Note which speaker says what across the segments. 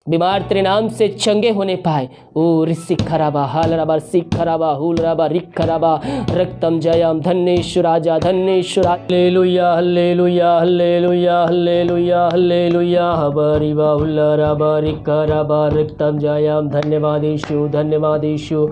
Speaker 1: बीमार तेरे नाम से चंगे होने पाए। ओ ऋषिक खराबा हाल रबा सिख खराबा हुल रबा रिक खराबा रक्तम जयम धन्येश्वर राजा धन्येश्वर। Hallelujah hallelujah hallelujah hallelujah hallelujah हबरी बाहुल रबा रिक खराबा रक्तम जयम। धन्यवाद यीशु धन्यवाद यीशु।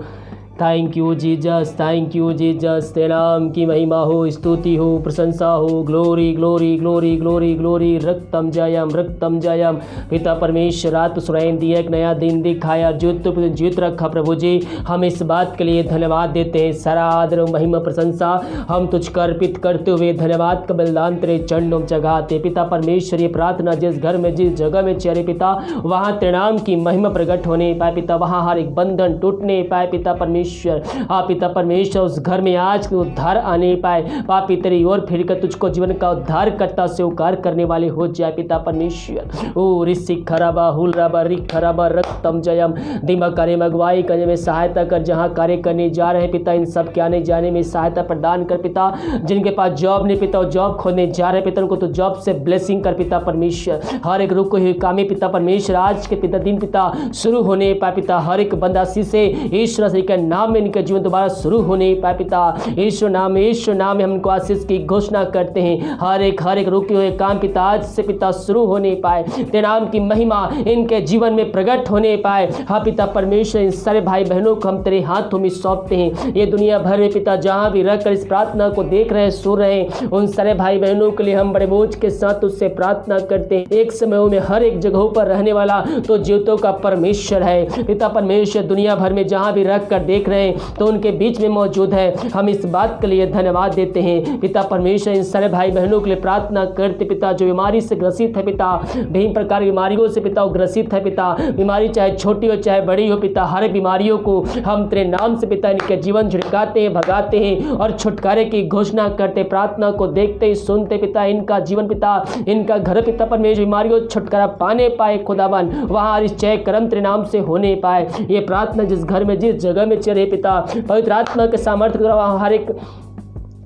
Speaker 1: Thank you Jesus thank you Jesus. तेरे नाम की महिमा हो, स्तुति हो, प्रशंसा हो। Glory glory glory glory glory. रक्तम जयम। पिता परमेश्वर रात सुरैन दिया, एक नया दिन दिखाया, जीत रखा प्रभु जी। हम इस बात के लिए धन्यवाद देते हैं। सारा आदर महिमा प्रशंसा हम तुझको अर्पित करते हुए धन्यवाद का बलिदान तेरे चरणों में चढ़ाते। पिता परमेश्वर ये प्रार्थना जिस घर में जिस जगह में चले पिता, वहाँ तेरे नाम की महिमा प्रकट होने पाए पिता, वहाँ हर एक बंधन टूटने पाए पिता परमेश्वर। पिता परमेश्वर उस घर में आज के उद्धार आने पाए। पापी तेरी ओर फिर कर तुझको जीवन का उद्धार करता स्वीकार करने वाले हो जाए पिता परमेश्वर। ओ ऋषिक खराबा हुल रबा रिक खराबा रक्तम जयम। दिमाग कार्य में अगुवाई करने में सहायता कर, जहाँ कार्य करने जा रहे हैं पिता इन सब के आने जाने में सहायता प्रदान कर पिता। जिनके पास जॉब नहीं पिता जॉब खोलने जा रहे पिता, उनको तो जॉब से ब्लेसिंग कर पिता परमेश्वर। हर एक रुको हुई कामी पिता परमेश्वर आज के पिता दिन पिता शुरू होने पाए पिता। हर एक बंदा से ईश्वर के नाम में इनका जीवन दोबारा शुरू होने पाए पिता। ईश्वर नाम में हम इनको आशीष की घोषणा करते हैं। हर एक रुके हुए काम पिता आज से पिता शुरू होने पाए। तेरे नाम की महिमा इनके जीवन में प्रकट होने पाए। हाँ पिता परमेश्वर इन सारे भाई बहनों को हम तेरे हाथों में सौंपते हैं। ये दुनिया भर में पिता जहाँ भी रहकर इस प्रार्थना को देख रहे हैं सुन रहे हैं, उन सारे भाई बहनों के लिए हम बड़े बोझ के साथ उससे प्रार्थना करते हैं। एक समय में हर एक जगहों पर रहने वाला तो जीवतों का परमेश्वर है पिता परमेश्वर। दुनिया भर में जहाँ भी रख कर देख रहे हैं तो उनके बीच में मौजूद है। हम इस बात के लिए धन्यवाद देते हैं पिता परमेश्वर। इन सारे भाई बहनों के लिए प्रार्थना करते पिता, जो बीमारी से ग्रसित है पिता, विभिन्न प्रकार की बीमारियों से पिता ग्रसित है पिता। बीमारी चाहे छोटी हो चाहे बड़ी हो पिता, हर बीमारियों को हम तेरे नाम से पिता इनके जीवन झुड़काते हैं, भगाते हैं और छुटकारे की घोषणा करते। प्रार्थना को देखते ही सुनते पिता, इनका जीवन पिता, इनका घर पिता परमेश्वर बीमारियों छुटकारा पाने पाए खुदावन, वहाँ निश्चय कर्म तेरे नाम से होने पाए। ये प्रार्थना जिस घर में जिस जगह में चले पिता, पवित्र आत्मा के सामर्थ्य हर एक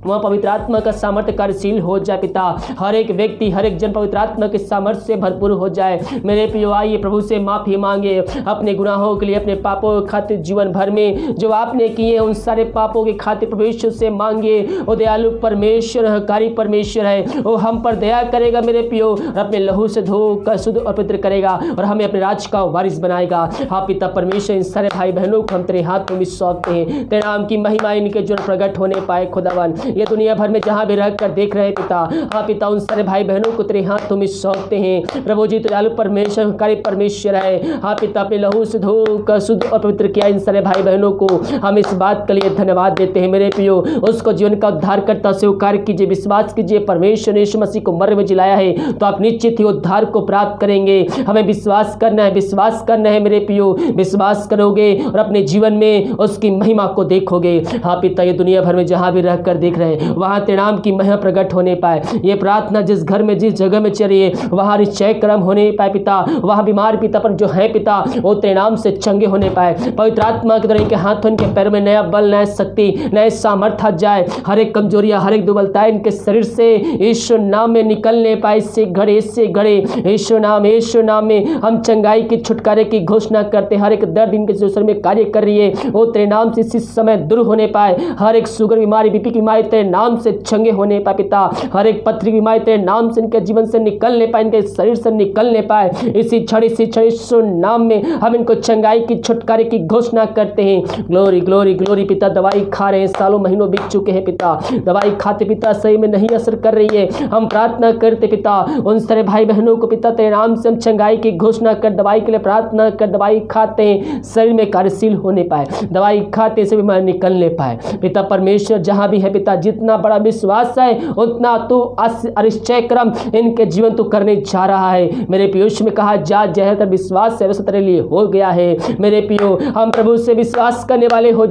Speaker 1: वहाँ पवित्र आत्मा का सामर्थ्य कार्यशील हो जाए पिता। हर एक व्यक्ति हर एक जन पवित्र आत्मा के सामर्थ्य से भरपूर हो जाए। मेरे प्रियो आइए प्रभु से माफ़ी मांगे अपने गुनाहों के लिए, अपने पापों के खातिर जीवन भर में जो आपने किए उन सारे पापों के खातिर परमेश्वर से मांगे। वो दयालु परमेश्वर हकारी परमेश्वर है, वो हम पर दया करेगा मेरे प्रियो, अपने लहू से धो कर शुद्ध और पवित्र करेगा और हमें अपने राज्य का वारिस बनाएगा। हाँ पिता परमेश्वर इन सारे भाई बहनों को हम तेरे हाथों में सौंपते हैं। तेरे नाम की महिमा इनके जीवन प्रकट होने पाए खुदावन। ये दुनिया भर में जहाँ भी रह कर देख रहे पिता, हाँ पिता उन सारे भाई बहनों को तेरे हाथों में सौंपते हैं प्रभु जी। तो दयालु परमेश्वर कार्य परमेश्वर है। हाँ पिता अपने लहू से धोकर शुद्ध और पवित्र किया इन सारे भाई बहनों को, हम इस बात के लिए धन्यवाद देते हैं मेरे प्रियो। उसको जीवन का उद्धार करता स्वीकार कीजिए, विश्वास कीजिए परमेश्वर ने यीशु मसीह को मर में जिलाया है तो आप निश्चित ही उद्धार को प्राप्त करेंगे। हमें विश्वास करना है, विश्वास करना है मेरे प्रियो। विश्वास करोगे और अपने जीवन में उसकी महिमा को देखोगे। हाँ पिता ये दुनिया भर में जहाँ भी रह कर देख रहे हैं वहाँ तेरे नाम की महिमा प्रकट होने पाए। ये प्रार्थना जिस घर में जिस जगह में चलिए वहाँ निश्चय कर्म होने पाए पिता। वहाँ बीमार पिता पर जो है पिता वो तेरे नाम से चंगे होने पाए। पवित्र आत्मा के द्वारा इनके हाथों इनके पैरों में नया बल नया शक्ति नए सामर्थ्य जाए। हर एक कमजोरियाँ हर एक दुर्बलताएं इनके शरीर से यीशु नाम में निकलने पाए। इससे घड़े यीशु नाम में हम चंगाई की छुटकारे की घोषणा करते। हर एक दर्द इनके शरीर में कार्य कर रही है वो तेरे नाम से इसी समय दूर होने पाए। हर एक शुगर बीमारी बीपी की बीमारी तेरे नाम से चंगे होने पाए पिता। हर एक पथरी बीमारी तेरे नाम से इनके जीवन से निकलने पाए, इनके शरीर से निकलने पाए। इसी क्षण यीशु नाम में हम इनको चंगाई की छुटकारे की घोषणा करते हैं। ग्लोरी ग्लोरी ग्लोरी पिता। दवाई खा रहे हैं, सालों महीनों बीत चुके हैं पिता, दवाई खाते पिता सही में नहीं असर कर रही है। हम प्रार्थना करते पिता उन सारे भाई बहनों को पिता तेरे नाम से हम चंगाई की घोषणा कर दवाई के लिए प्रार्थना कर, दवाई खाते हैं शरीर में कार्यशील होने पाए, दवाई खाते से बीमारी निकलने पाए पिता परमेश्वर। जहाँ भी है पिता जितना बड़ा विश्वास है उतना तू निश्चय कर्म इनके जीवन तू करने जा रहा है मेरे पीयूष में कहा जा जय विश्वास है वैसे तेरे लिए हो गया है मेरे पियो। हम प्रभु से विश्वास करने वाले हो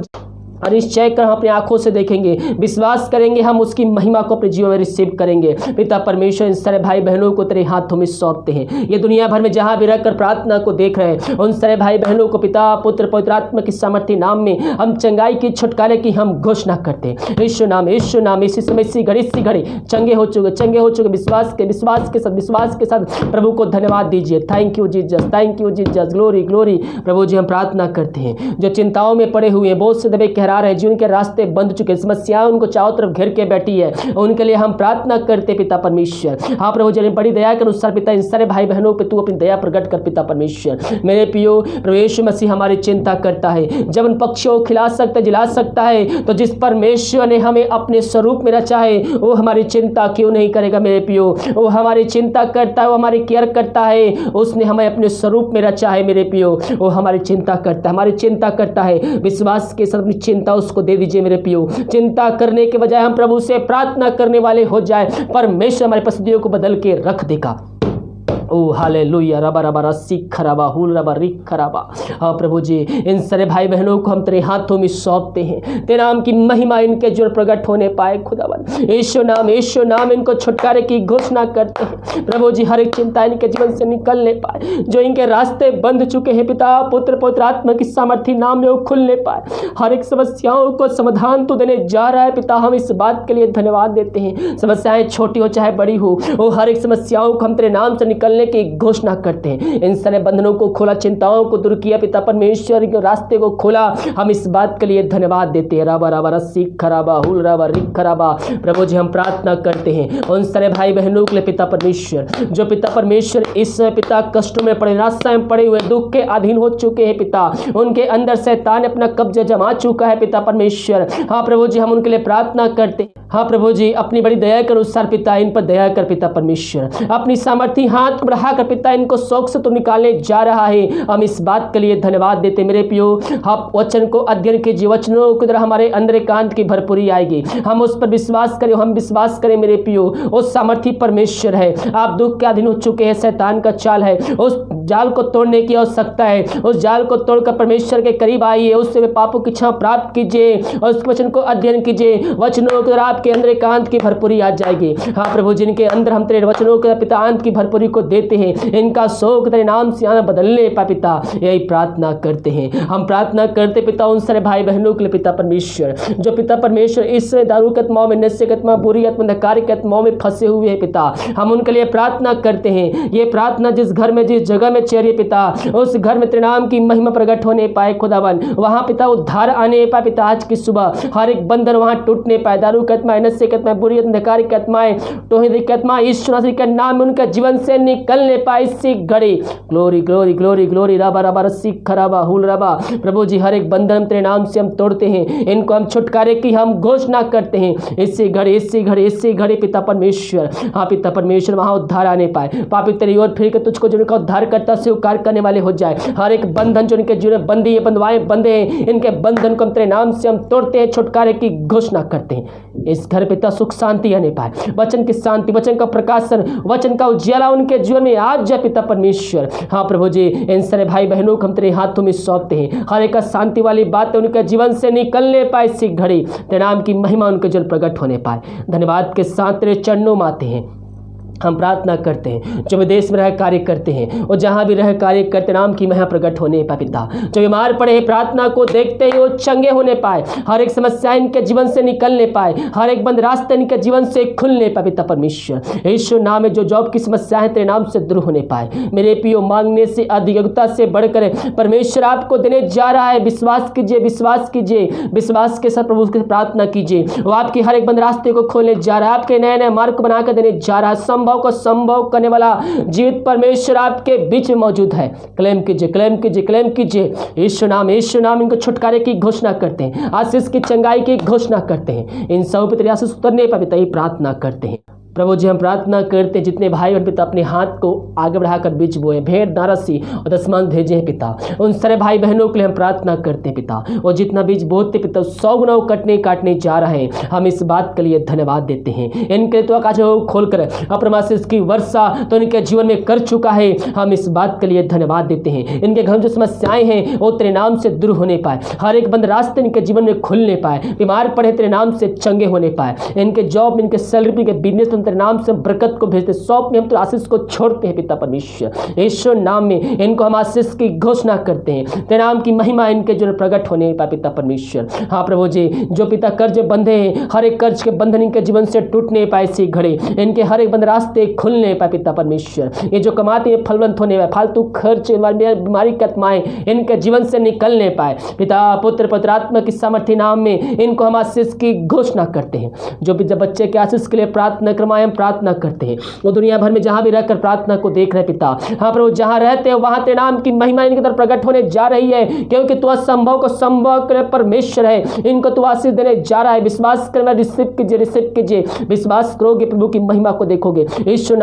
Speaker 1: और निश्चय कर हम अपनी आंखों से देखेंगे, विश्वास करेंगे, हम उसकी महिमा को अपने जीवन में रिसीव करेंगे। पिता परमेश्वर, इन सारे भाई बहनों को तेरे हाथों में सौंपते हैं। ये दुनिया भर में जहां भी रहकर प्रार्थना को देख रहे हैं, उन सारे भाई बहनों को पिता पुत्र पवित्र आत्मा की सामर्थ्य नाम में हम चंगाई की, छुटकारे की हम घोषणा करते हैं। यीशु नाम, यीशु नाम, इसी समय इसी घड़ी चंगे हो चुके विश्वास के साथ प्रभु को धन्यवाद दीजिए। Thank you Jesus, thank you Jesus, glory glory. प्रभु जी हम प्रार्थना करते हैं, जो चिंताओं में पड़े हुए हैं, बहुत से दबे कहरा रहे हैं, जिनके रास्ते बंद चुके, समस्याएं उनको चारों तरफ घेर के बैठी है, उनके लिए हम प्रार्थना करते पिता परमेश्वर। हाँ प्रभु जी, बड़ी दया के अनुसार पिता इन सारे भाई बहनों पे तू अपनी दया प्रकट कर पिता परमेश्वर। मेरे पियो प्रभु यीशु मसीह हमारी चिंता करता है। जब उन पक्षियों को खिला सकता, जिला सकता है, तो जिस परमेश्वर ने हमें अपने स्वरूप में रचा है, वो हमारी चिंता क्यों नहीं करेगा मेरे पियो? वो हमारी चिंता करता है, वो हमारी केयर करता है। उसने हमें अपने स्वरूप में रचा है मेरे पियो, वो हमारी चिंता करता है, हमारी चिंता करता है। विश्वास के साथ अपनी चिंता उसको दे दीजिए मेरे पियो। चिंता करने के बजाय हम प्रभु से प्रार्थना करने वाले हो जाए, परमेश्वर हमारी परिस्थितियों को बदल के रख देगा। ओ हालेलुया, रबा रबा रस्सी खराबा हुल रबा रिक खराबा। हाँ प्रभु जी, इन सारे भाई बहनों को हम तेरे हाथों में सौंपते हैं। तेरे नाम की महिमा इनके जो प्रकट होने पाए खुदावन। यीशु नाम इनको छुटकारे की घोषणा करते हैं। प्रभु जी, हर एक चिंता इनके जीवन से निकलने पाए, जो इनके रास्ते बंद चुके हैं पिता पुत्र पवित्र आत्मा की सामर्थ्य नाम में वो खुलने पाए। हर एक समस्याओं को समाधान तो देने जा रहा है पिता, हम इस बात के लिए धन्यवाद देते हैं। समस्याएं छोटी हो चाहे बड़ी हो, वो हर एक समस्याओं को हम तेरे नाम से निकलने की घोषणा करते हैं। इन सारे बंधनों को खोला, चिंताओं को दूर किया पिता परमेश्वर के रास्ते को खोला, हम इस बात के लिए धन्यवाद देते हैं। राबा राबा रस्सी खराबा हुल राबा रिक खराबा। प्रभु जी हम प्रार्थना करते हैं उन सारे भाई बहनों के लिए पिता परमेश्वर, जो पिता परमेश्वर इस समय पिता कष्टों में पड़े, रास्ते में पड़े हुए, दुख के अधीन हो चुके हैं पिता, उनके अंदर शैतान अपना कब्जा जमा चुका है पिता परमेश्वर। हाँ प्रभु जी, हम उनके लिए प्रार्थना करते हैं। हाँ प्रभु जी, अपनी बड़ी दया के अनुसार पिता इन पर दया कर पिता परमेश्वर, अपनी सामर्थ्य हाथ बढ़ा कर पिता इनको शोक से तो निकालने जा रहा है। हम इस बात के लिए धन्यवाद देते मेरे पियो। आप वचन को अध्ययन कीजिए, वचनों की तरह हमारे अंदर एकांत की भरपूरी आएगी, हम उस पर विश्वास करें, हम विश्वास करें मेरे पियो। उस सामर्थ्य परमेश्वर है, आप दुख के अधीन हो चुके हैं, शैतान का चाल है, उस जाल को तोड़ने की आवश्यकता है। उस जाल को तोड़कर परमेश्वर के करीब आइए, उससे पापों की क्षमा प्राप्त कीजिए और उस वचन को अध्ययन कीजिए। वचनों की तरह आपके अंदर एकांत की भरपूरी आ जाएगी। हाँ प्रभु, जिनके अंदर हम तेरे वचनों के पिता अंत की भरपूरी को देते हैं, इनका शोक तेरे नाम से आना बदलने पा पिता, यही प्रार्थना करते हैं। हम प्रार्थना करते पिता उन सारे भाई बहनों के लिए पिता परमेश्वर, जो पिता परमेश्वर इस दारू के आत्माओं में, नशे के आत्मा, बुरी आत्मा, अंधकार के आत्माओं में फंसे हुए हैं पिता, हम उनके लिए प्रार्थना करते हैं। ये प्रार्थना जिस घर में, जिस जगह में चेहरे पिता, उस घर में तेरे नाम की महिमा प्रकट होने पाए खुदावन, वहां पिता उद्धार आने पाए पिता। आज की सुबह हर एक बंधन वहां टूटने पाए, दारू के आत्मा, नशे के आत्मा, बुरी अंधकार की आत्माएं, टोहिदी की आत्मा, यीशु मसीह के नाम में उनके जीवन से निकलने पाए इसी घड़ी। ग्लोरी ग्लोरी ग्लोरी ग्लोरी, रबा रबा रस्सी खराबा हुल रबा। प्रभु जी, हर एक बंधन तेरे नाम से हम तोड़ते हैं, इनको हम छुटकारे की हम घोषणा करते हैं इसी घड़ी, इसी घड़ी, इसी घड़ी पिता परमेश्वर। हाँ पिता परमेश्वर, वहां उद्धार आने पाए, पापी तेरी ओर फिर के तुझको जो उनका उद्धार करता स्वीकार करने वाले हो जाए। हर एक बंधन जो इनके जीवन में बंदी है, बंधवाए बंधे हैं, इनके बंधन को हम तेरे नाम से हम तोड़ते हैं, छुटकारे की घोषणा करते हैं। इस घर पिता सुख शांति आने पाए, वचन की शांति, वचन का प्रकाशन, वचन का उज्ज्वला उनके जीवन में आज जाए पिता परमेश्वर। हाँ प्रभु जी, इन सारे भाई बहनों को हम तेरे हाथों में सौंपते हैं, हर एक शांति वाली बातें उनके जीवन से निकलने पाए इसी घड़ी, तेरे नाम की महिमा उनके जल प्रकट होने पाए। धन्यवाद के साथ तेरे चरणों में आते हैं, हम प्रार्थना करते हैं। जो विदेश में रह कार्य करते हैं और जहाँ भी रह कार्य करते, नाम की महिमा प्रकट होने पाए पिता। जो बीमार पड़े हैं, प्रार्थना को देखते ही वो चंगे होने पाए, हर एक समस्या इनके जीवन से निकलने पाए, हर एक बंद रास्ते इनके जीवन से खुलने पाए पिता परमेश्वर। यीशु नाम में जो जॉब की समस्या है तेरे नाम से दूर होने पाए। मेरे पियो, मांगने से अधिकता से बढ़कर परमेश्वर आपको देने जा रहा है। विश्वास कीजिए, विश्वास कीजिए, विश्वास के साथ प्रभु से प्रार्थना कीजिए। वो आपके हर एक बंद रास्ते को खोलने जा रहा है, आपके नए नए मार्ग को बनाकर देने जा रहा है। को संभव करने वाला जीवित परमेश्वर आपके बीच में मौजूद है। क्लेम कीजिए, क्लेम कीजिए, क्लेम कीजिए। यीशु नाम इनको छुटकारे की घोषणा करते हैं, आशीष की चंगाई की घोषणा करते हैं। इन सब पे तेरी आशीष उतरने पर पिता प्रार्थना करते हैं। प्रभु जी हम प्रार्थना करते हैं जितने भाई बहन पिता अपने हाथ को आगे बढ़ाकर बीज बोए, भेड़ नारसी और दसमान भेजे हैं पिता, उन सारे भाई बहनों के लिए हम प्रार्थना करते हैं पिता। और जितना बीज बोते पिता 100 गुना काटने जा रहे हैं, हम इस बात के लिए धन्यवाद देते हैं। इनके तो आकाश खोलकर अपने आशीष की वर्षा तो इनके जीवन में कर चुका है, हम इस बात के लिए धन्यवाद देते हैं। इनके घर में जो समस्याएं हैं वो तेरे नाम से दूर होने पाए, हर एक बंद रास्ते इनके जीवन में खुलने पाए, बीमार पड़े तेरे नाम से चंगे होने पाए, इनके जॉब, इनके सैलरी, इनके बिजनेस तेरे नाम से बरकत को भेजते, सौंप में हम तो आशीष को छोड़ते हैं पिता परमेश्वर। यीशु नाम में इनको हम आशीष की घोषणा करते हैं, तेरे नाम की महिमा इनके जो प्रकट होने पाए पिता परमेश्वर। हाँ प्रभु जी, जो पिता कर्ज बंधे हैं, हर एक कर्ज के बंधन इनके जीवन से टूटने पाए, सी घड़े इनके हर एक बंद रास्ते खुलने पाए पिता परमेश्वर। ये जो कमाते हैं फलवंत होने पाए, फालतू खर्च, बीमारी की आत्माएं इनके जीवन से निकलने पाए पिता, पुत्र पवित्रात्मा की सामर्थ्य नाम में इनको हम आशीष की घोषणा करते हैं। जो भी जब बच्चे के आशीष के लिए प्रार्थना हम प्रार्थना करते हैं, वो दुनिया भर में जहां भी रहकर प्रार्थना को देख रहे पिता, हाँ प्रभु जहां रहते हैं वहां तेरे नाम की महिमा इनकी तरफ प्रकट होने जा रही है, क्योंकि तू असंभव को संभव करे परमेश्वर है। इनको तू आशीष देने जा रहा है, विश्वास कर, रिसीव कीजिए, विश्वास करोगे प्रभु की महिमा को देखोगे। ईश्वर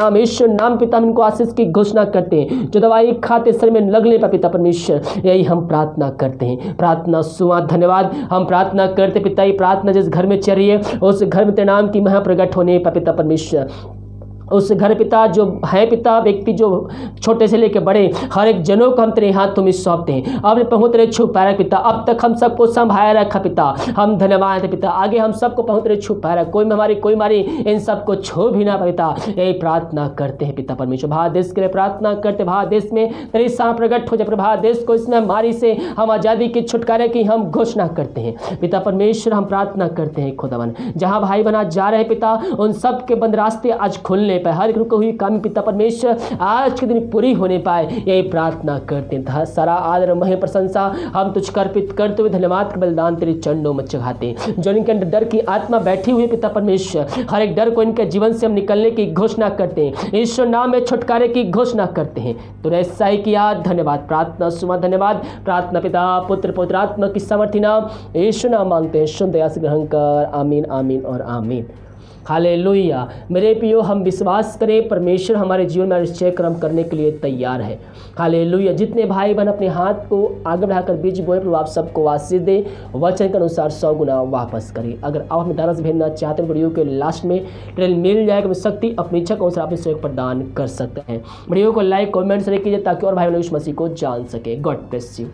Speaker 1: नाम पिता हम इनको आशीष की घोषणा करते हैं, जो दवाई खाते शरीर में लगने पर पिता परमेश्वर, यही हम प्रार्थना करते हैं। प्रार्थना सुना धन्यवाद हम प्रार्थना करते पिता, ये प्रार्थना जिस घर में चल रही है उस घर में तेरे नाम की महिमा प्रकट होने पर पिता परमेश्वर, उस घर पिता जो है पिता, व्यक्ति जो छोटे से लेकर बड़े हर एक जनों को हम तेरे हाथों में सौंपते हैं। अब प्रभु तेरे छुपाया पिता, अब तक हम सबको संभाया रखा पिता, हम धन्यवाद है पिता। आगे हम सबको प्रभु तेरे छुपाया, कोई मारी इन सबको छो भी ना पिता, यही प्रार्थना करते हैं पिता परमेश्वर। भारत देश के लिए प्रार्थना करते, भारत देश में तेरी साम प्रकट हो जाए, भारत देश को इस महामारी से हम आज़ादी की छुटकारे की हम घोषणा करते हैं पिता परमेश्वर। हम प्रार्थना करते हैं खुदावन, जहाँ भाई बना जा रहे पिता, उन सब के बंद रास्ते आज खुलने पाए, हर एक रुको हुई काम पिता परमेश्वर आज के दिन पूरी होने पाए, यही प्रार्थना करते हैं। सारा आदर मह प्रशंसा हम तुझ अर्पित करते हुए धन्यवाद का बलिदान तेरे चरणों में चढ़ाते हैं। जो इनके अंदर डर की आत्मा बैठी हुई पिता परमेश्वर, हर एक डर को इनके जीवन से हम निकलने की घोषणा करते हैं, ईश्वर नाम में छुटकारे की घोषणा करते हैं। तो ऐसा ही किया, धन्यवाद। प्रार्थना सुना धन्यवाद, प्रार्थना पिता पुत्र पवित्रात्मा की सामर्थ्य नाम ईश्वर नाम मांगते हैं, शुद्ध दया से ग्रहण कर, आमीन आमीन और आमीन। हालेलुया। मेरे प्रियो, हम विश्वास करें परमेश्वर हमारे जीवन में निश्चय कर्म करने के लिए तैयार है। हालेलुया। जितने भाई बहन अपने हाथ को आगे बढ़ाकर बीज बोए, प्रभु आप सबको आशीष दे, वचन के अनुसार 100 गुना वापस करें। अगर आप हमें दाना से भेजना चाहते हैं, वीडियो के लास्ट में ट्रेल मिल जाएगा, शक्ति अपनी इच्छा के अनुसार आप सहयोग प्रदान कर सकते हैं। वीडियो को लाइक कमेंट से कीजिए ताकि और भाई बहन यीशु मसीह को जान सके। God bless you.